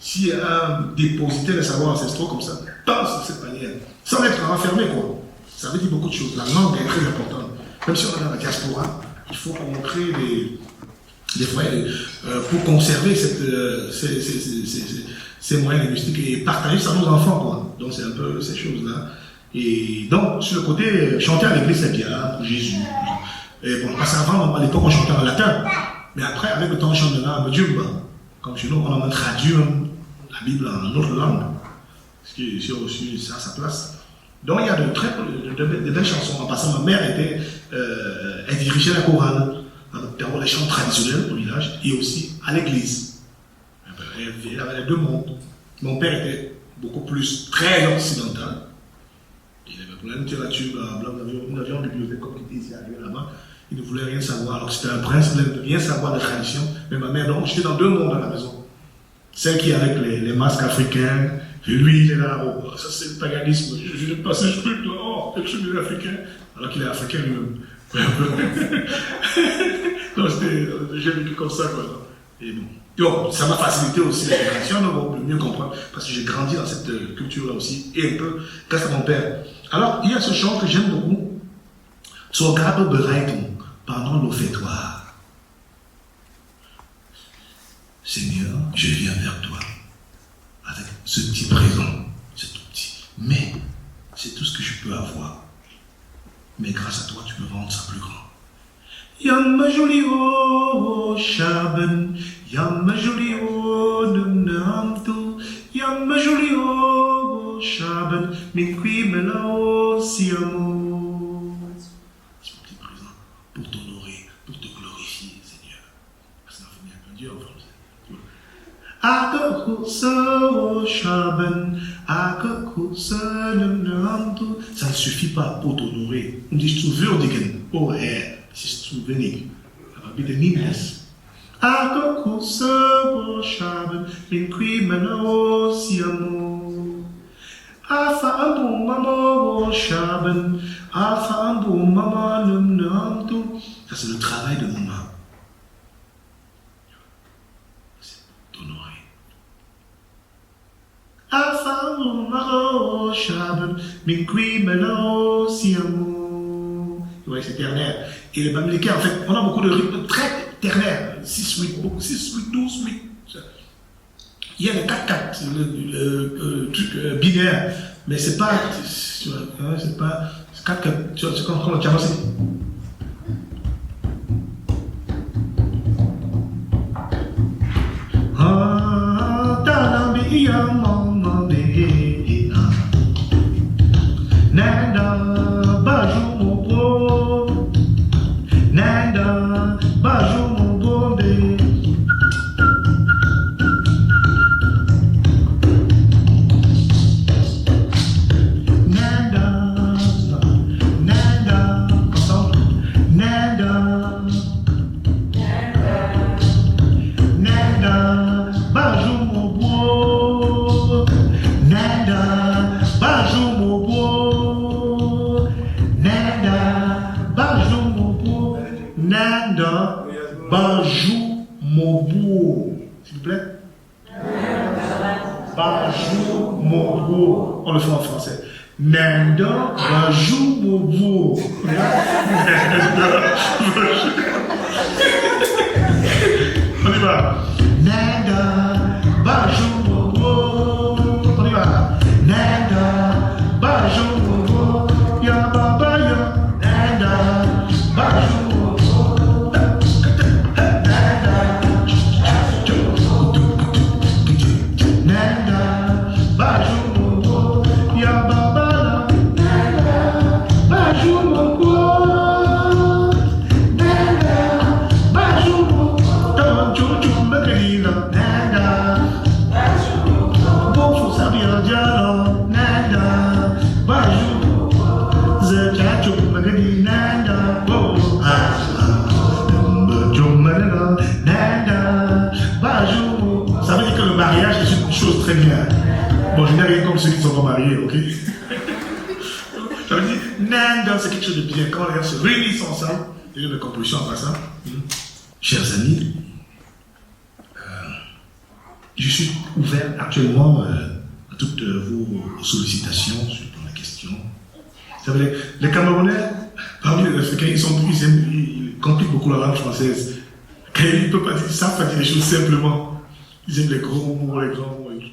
S'il y a un dépositaire de savoirs ancestraux comme ça, passe de cette manière, sans être enfermé, quoi. Ça veut dire beaucoup de choses. La langue est très importante. Même si on est dans la diaspora, il faut qu'on crée des foyers pour conserver ces moyens linguistiques et partager ça à nos enfants, quoi. Donc c'est un peu ces choses-là. Et donc, sur le côté, chanter à l'église, c'est bien, pour Jésus. Et bon, parce qu'avant, à l'époque, on chantait en latin. Mais après, avec le temps, on chante en Djumba. Comme chez nous, on a traduit la Bible en autre langue. Ce qui est aussi ça à sa place. Donc il y a de belles chansons. En passant, ma mère elle dirigeait la chorale. D'abord les chants traditionnels au village et aussi à l'église. Elle avait les 2 mondes. Mon père était beaucoup plus très occidental. Il avait pour la littérature, nous avions une bibliothèque comme il était ici arrivé là-bas. Il ne voulait rien savoir, alors que c'était un prince, il ne voulait rien savoir de tradition. Mais ma mère, donc, j'étais dans 2 mondes à la maison. Celle qui est avec les masques africains, et lui, il est là, oh, ça c'est le paganisme, je n'ai pas ce truc là, oh, quelque chose d'africain, alors qu'il est africain lui-même. Donc, j'ai vécu comme ça, quoi. Et bon. Donc, ça m'a facilité aussi l'intégration, de mieux comprendre, parce que j'ai grandi dans cette culture-là aussi, et un peu grâce à mon père. Alors, il y a ce chant que j'aime beaucoup, Sogabe Bereitung, pendant l'offertoire. Seigneur, je viens vers toi avec ce petit présent, c'est tout petit, mais c'est tout ce que je peux avoir. Mais grâce à toi, tu peux rendre ça plus grand. Yamma joli o shaben, yamma joli o namtu, yamma joli o shaben, min qui me lao siamo. C'est mon petit présent pour t'honorer, pour te glorifier, Seigneur. Parce qu'on a fini avec un Dieu en français. Ça ne suffit pas pour t'honorer. On dit souvenir, oh, c'est souvenir. Ça va être nimnes. Ça, c'est le travail de mon âme. Ouais, c'est ternaire. Et le bamileke, en fait, on a beaucoup de rythmes très ternaires. 6-8, 12-8. Il y a le 4-4, le truc binaire. Mais c'est pas. C'est pas. C'est 4-4. C'est comme le diamant, c'est. Nanda baju mobo, Nanda baju mobo. Nanda Bajou Mobo. S'il vous plaît. Bajou Mobo. On le fait en français. Nanda Bajou Mobo. On y va. Nanda Bajou Mobo. On y va. Nanda Bajou Mobo. Ya Baba ya. Nanda Bajou. Nanda ok? Ça veut dire, Nanda, c'est quelque chose de bien. Quand les gens se réunissent ensemble, il y a une composition après ça. Chers amis, je suis ouvert actuellement à toutes vos sollicitations sur la question. Vous savez, les Camerounais, parmi les Africains, ils compliquent beaucoup la langue française. Quand ils ne peuvent pas dire, ils savent pas dire les choses simplement. Ils aiment les gros mots, les grands mots et tout.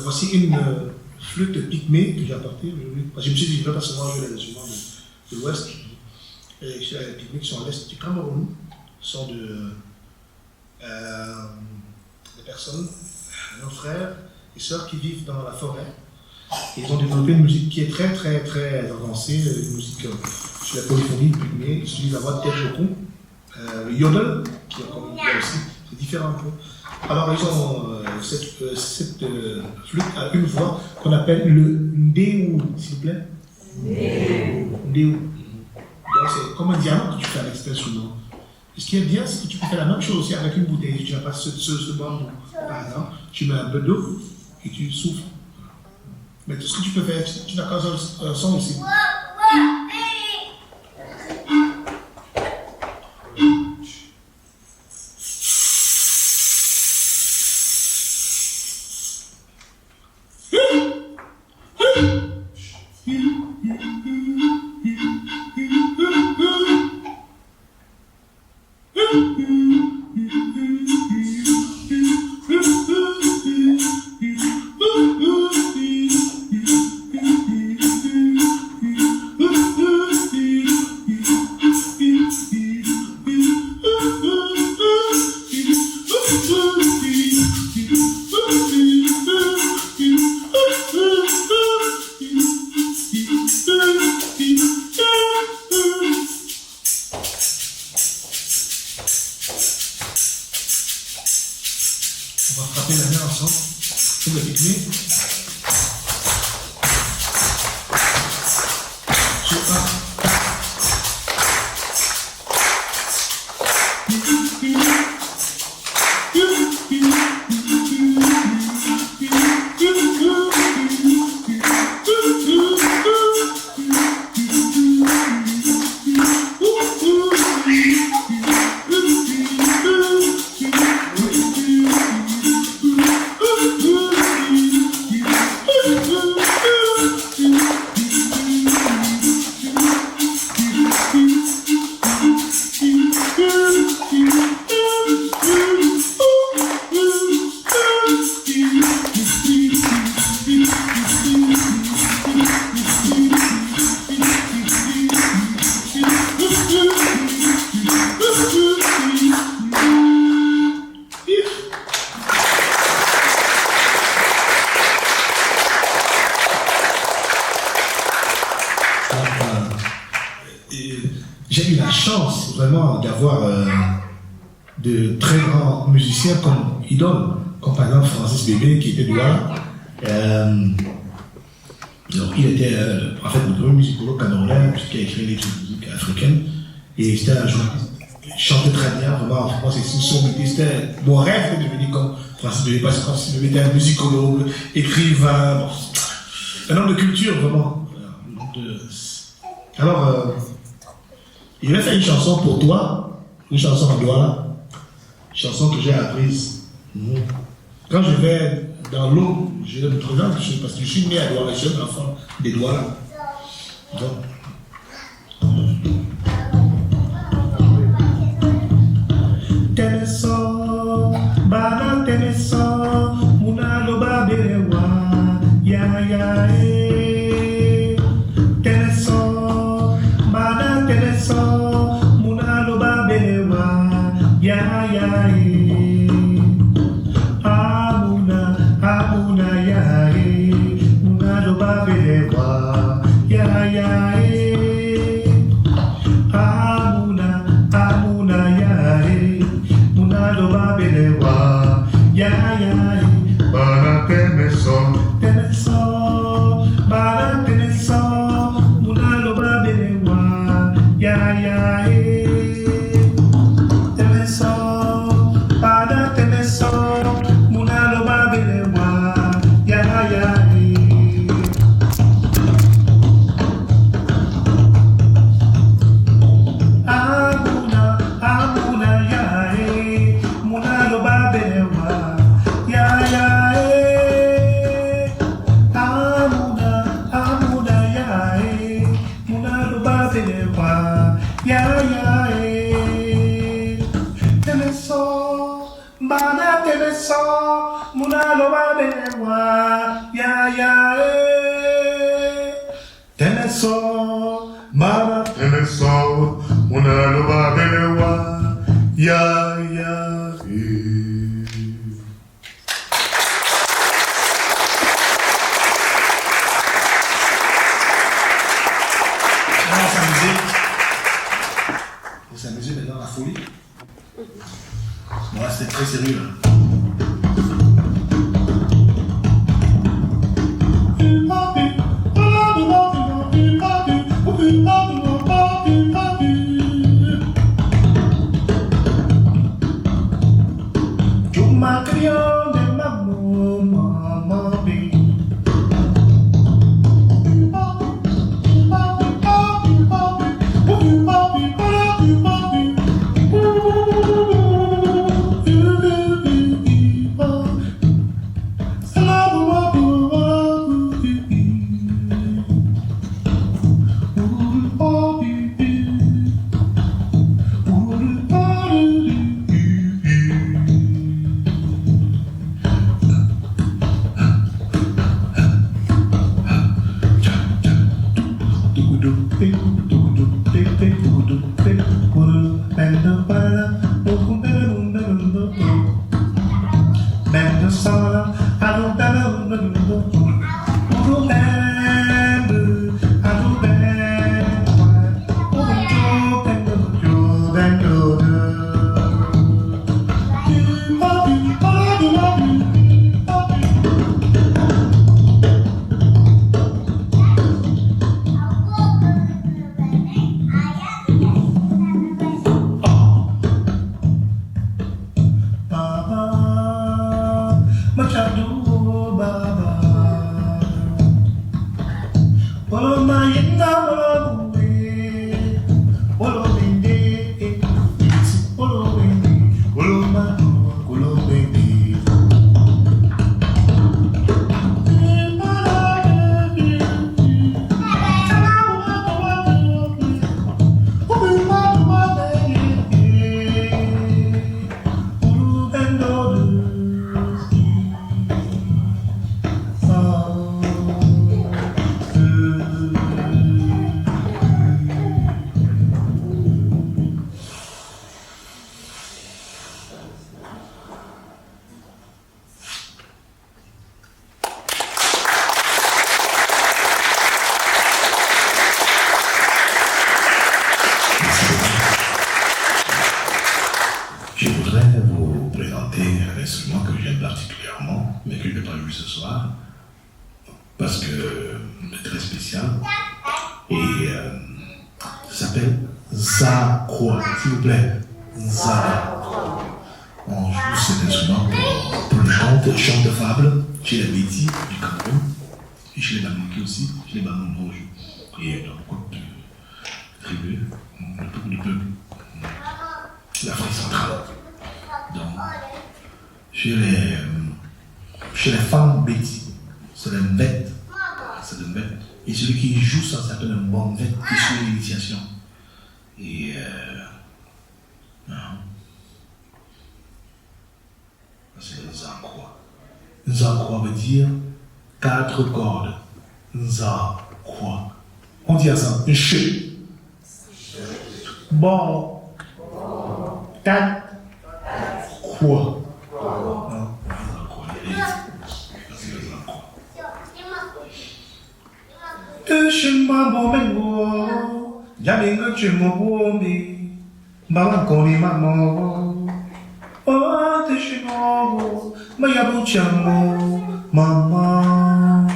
Voici une flûte pygmée que j'ai apportée. Je me suis dit, je ne vais pas seulement jouer les instruments de l'Ouest. Les pygmées qui sont à l'Est du Cameroun sont des personnes, nos frères et sœurs qui vivent dans la forêt. Et ils ont développé une musique qui est très très très avancée, une musique sur la polyphonie pygmée. Ils utilisent la voix de Terjokon, le yodel, qui est comme aussi, c'est différent un peu. Alors, ils ont cette flûte à une voix qu'on appelle le ndéou, s'il vous plaît. Ndéou. Donc, c'est comme un diamant que tu fais avec cet instrument. Et ce qui est bien, c'est que tu peux faire la même chose aussi avec une bouteille. Tu n'as pas ce bambou. Par exemple, tu mets un peu d'eau et tu souffles. Mais tout ce que tu peux faire, tu n'as qu'un seul son aussi. j'ai eu la chance vraiment d'avoir de très grands musiciens comme idole, comme par exemple Francis Bébé qui était Douala. Donc, il était en fait le premier musicologue camerounais puisqu'il a écrit des musiques africaines et c'était un journaliste. Il chantait très bien, vraiment, moi c'est son métier, c'était mon rêve de devenir comme Francis Bébé parce que Francis Bébé était un musicologue, écrivain, bon, un homme de culture vraiment. Alors, il m'a fait une chanson pour toi, une chanson en Douala, une chanson que j'ai apprise. Quand je vais dans l'eau, je me trouve parce que je suis né à Douala, je suis un enfant des Douala. Donc, Teneso, bana teneso, muna loba berewa, ya ya Teneso, bana teneso, muna loba berewa, ya ya Amuna, amuna ya muna loba berewa, ya ya Amuna, amuna ya Loba belewa, ya ya, para teneso, teneso, para teneso, muna loba belewa, ya ya, teneso, para teneso, muna loba belewa, ya ya. Teneso, mara teneso, una loba belewa, ya ya. On va s'amuser maintenant à la folie. Bon là c'était très sérieux là. Nza quoi, s'il vous plaît. Nza. On joue cet instrument pour le chant de fable chez les Bétis du Cameroun, et chez les Bamouki aussi, chez les Bamouki on joue. Et dans beaucoup de tribus, beaucoup de peuples, l'Afrique centrale. Donc, chez les femmes Bétis, c'est le mbet. C'est le mbet. Et celui qui joue ça s'appelle un bon mbet qui suit l'initiation. Et c'est le Nzakwa. Nzakwa veut dire 4 cordes. Nzakwa. On dit à ça, un che. Bon. 4. Quoi. Oh, Teshimo, Mayabuchamo, Mama.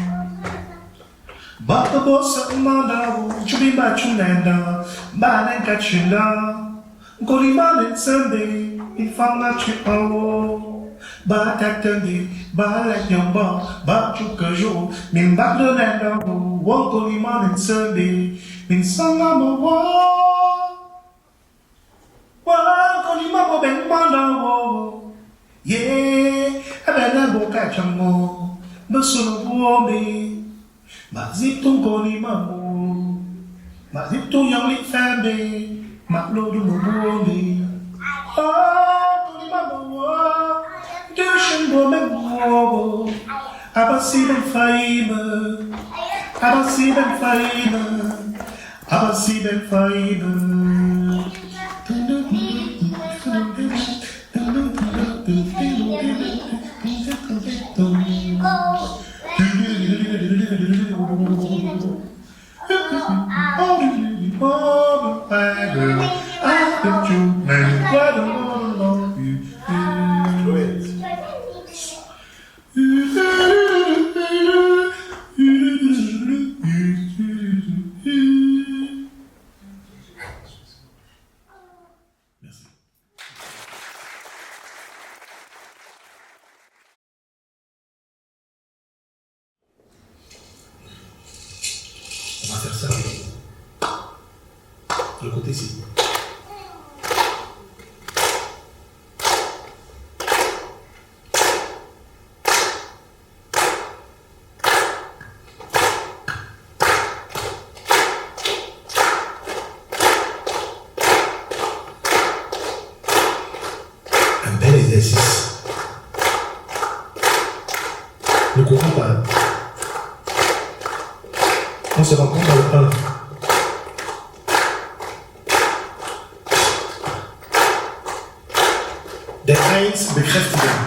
Baka bossa manda, chubi bachunenda, bane kachula, Goliman and Sunday, if I'm not you, but attending, but like your bar, but you casual, min back the land, one Goliman and Sunday, min sangamo war. Wa kolima mo ben manda yeah abena boka chamo besuno buomi mazip ton kolima mo mazip ton yang lik fambe maklo du mo buomi kolima mo de shin bo men mo abasi ben faime abasi ben faime abasi ben faime. On va faire ça. Le côté ici. Un bel exercice. Ne courons pas. On se rencontre dans le 1. Der 1 bekräftigen.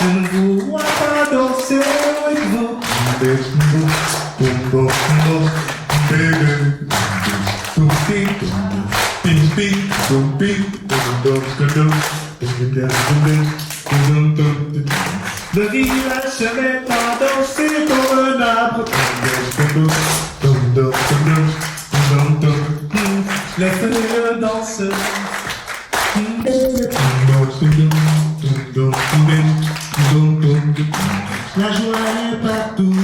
Je ne vous vois pas danser avec vous. Le village se met à danser comme un arbre. Les feuilles dansent. La joie est partout.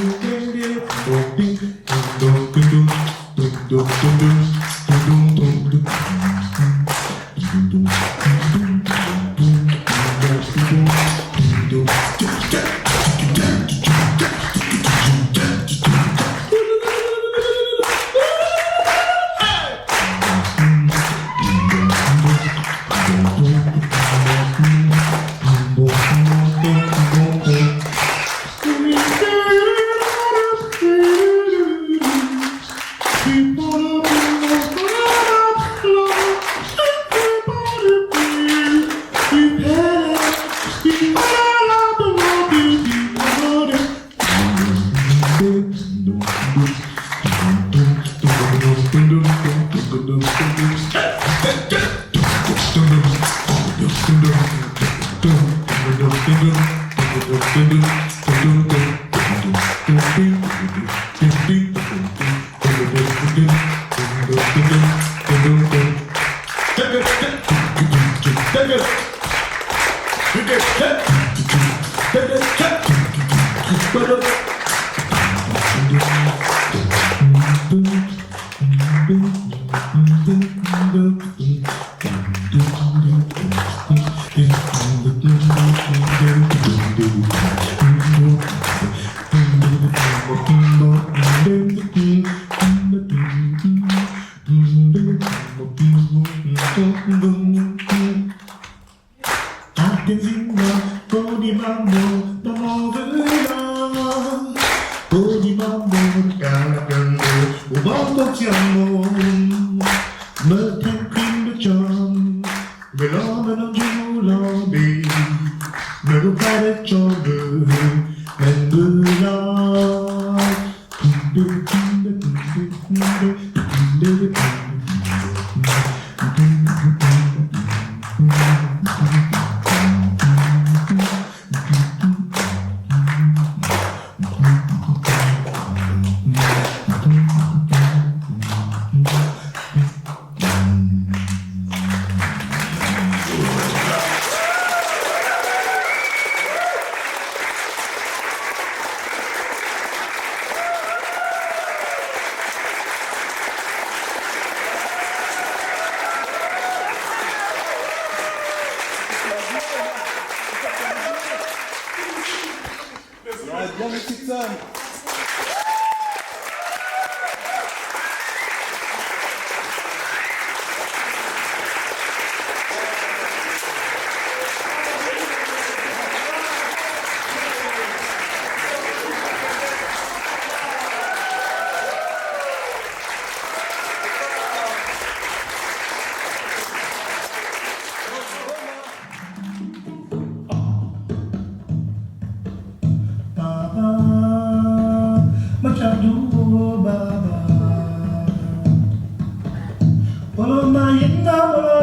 Baba,